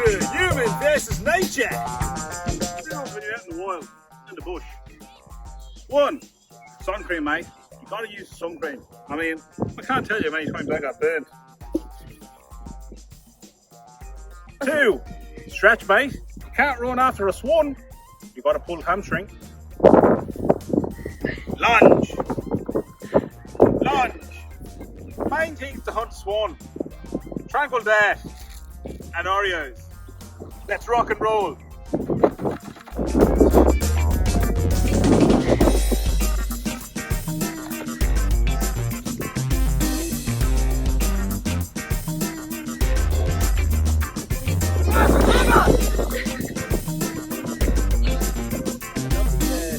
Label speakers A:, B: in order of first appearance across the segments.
A: to Human versus Nature. Now when you're out in the wild, in the bush. 1. Sun cream, mate. You gotta use sun cream. I mean, I can't tell you how many times I got burned. 2. Stretch, mate. You can't run after a swan. You gotta pull hamstring. Lunge. Lunge. Main things to hunt swan. Tranquil Dart and Oreos. Let's rock and roll.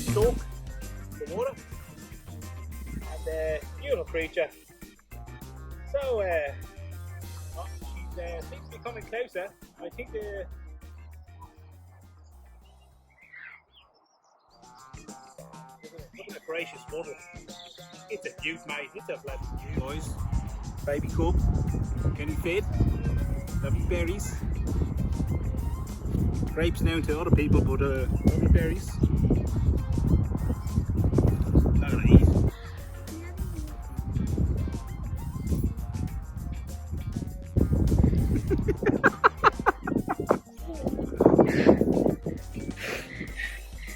A: Stalk the water and beautiful creature. So she seems to be coming closer. I think the look at the gracious mother. It's a beaut, mate. It's a bloody beaut. Boys, baby cub, getting fed. Lovely berries. Grapes now to other people, but lovely berries. Not gonna eat.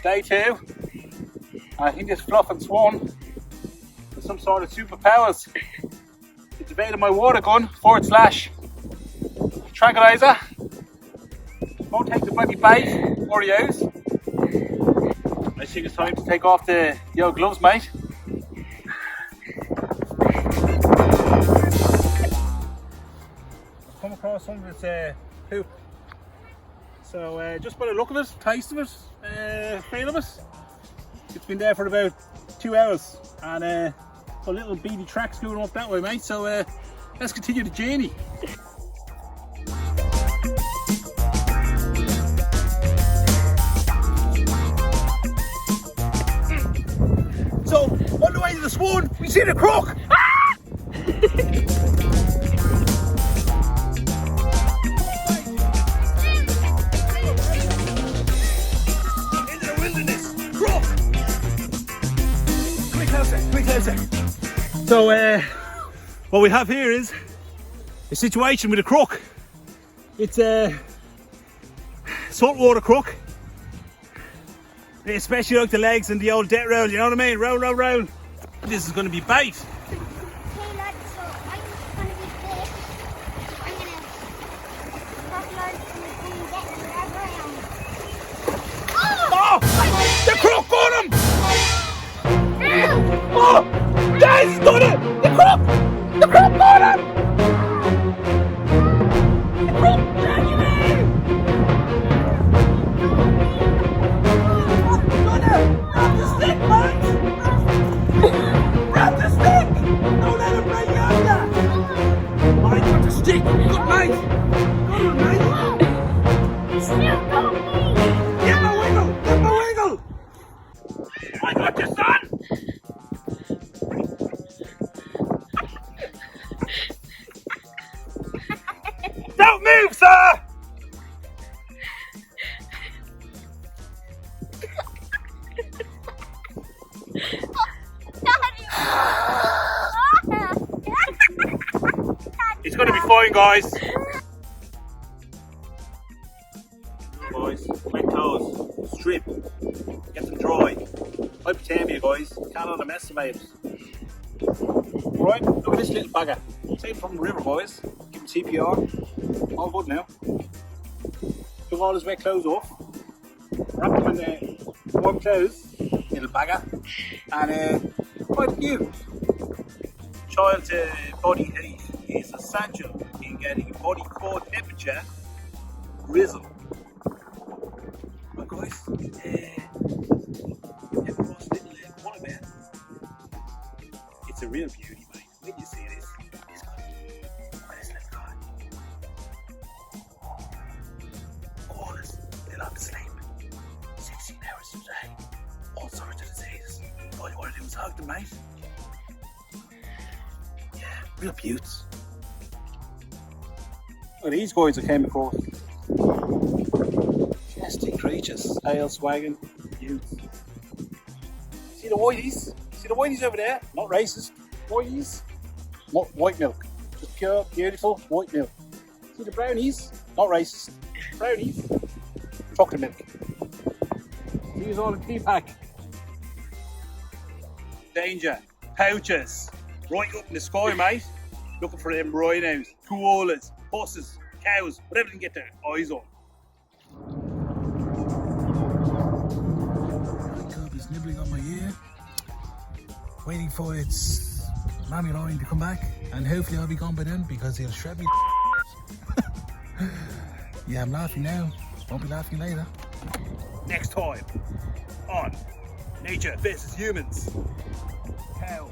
A: Day 2. I think this fluffing swan has some sort of superpowers. It's evaded my water gun / tranquilizer. Won't take the bloody bait, Oreos. I think it's time to take off the old gloves, mate. I've come across some of its poop. So just by the look of it, taste of it, feel of it, it's been there for about 2 hours, and a little beady tracks going off that way, mate. So let's continue the journey. So on the way to the swan, we see the croc. So what we have here is a situation with a croc. It's a saltwater croc. They especially like the legs and the old debt roll, you know what I mean? Roll, roll, roll. This is going to be bait.
B: Okay, lads, so I'm going to be fish. I'm going to stop large and get wherever I am.
A: Oh! The croc got him! Oh! Dad's done it! The croc! The croc got him! The croc dragged him in! Grab the stick, mate! Grab the stick! Don't let him bring you under! Alright, got the stick! Good mate! Good mate!
B: Still got me!
A: Get my wiggle! Get my wiggle! I got you, son! Don't move, sir! It's gonna be fine, guys. Boys, wet toes, strip, get them dry. Hypothermia, guys. Can't underestimate it. Right, look at this little bagger. Take it from the river, boys. Give him CPR. All good now. Took all his wet clothes off. Wrapped him in warm clothes, little bagger. And quite cute. Child to body heat is essential in getting body core temperature risen. Right, guys, polar bear. It's a real beauty, mate. When you see this, it's got this little guy. Gorgeous, they love to sleep. 16 hours a day, all sorts of diseases. All you want to do is hug them, mate. Yeah, real beauts. Well, these guys I came across Majestic creatures. Tail swagging. Youths. See the whiteys? See the whiteys over there? Not racist. Whiteys. White milk. Just pure, beautiful white milk. See the brownies? Not racist. Brownies. Chocolate milk. These all in tea pack. Danger. Pouches. Right up in the sky, mate. Looking for them rhinos, koalas, horses, cows, whatever they can get their eyes on.
C: My cub is nibbling on my ear, waiting for its mammy lion to come back, and hopefully I'll be gone by then because he'll shred me. Yeah, I'm laughing now. Won't be laughing later.
A: Next time on Nature vs Humans. Cow.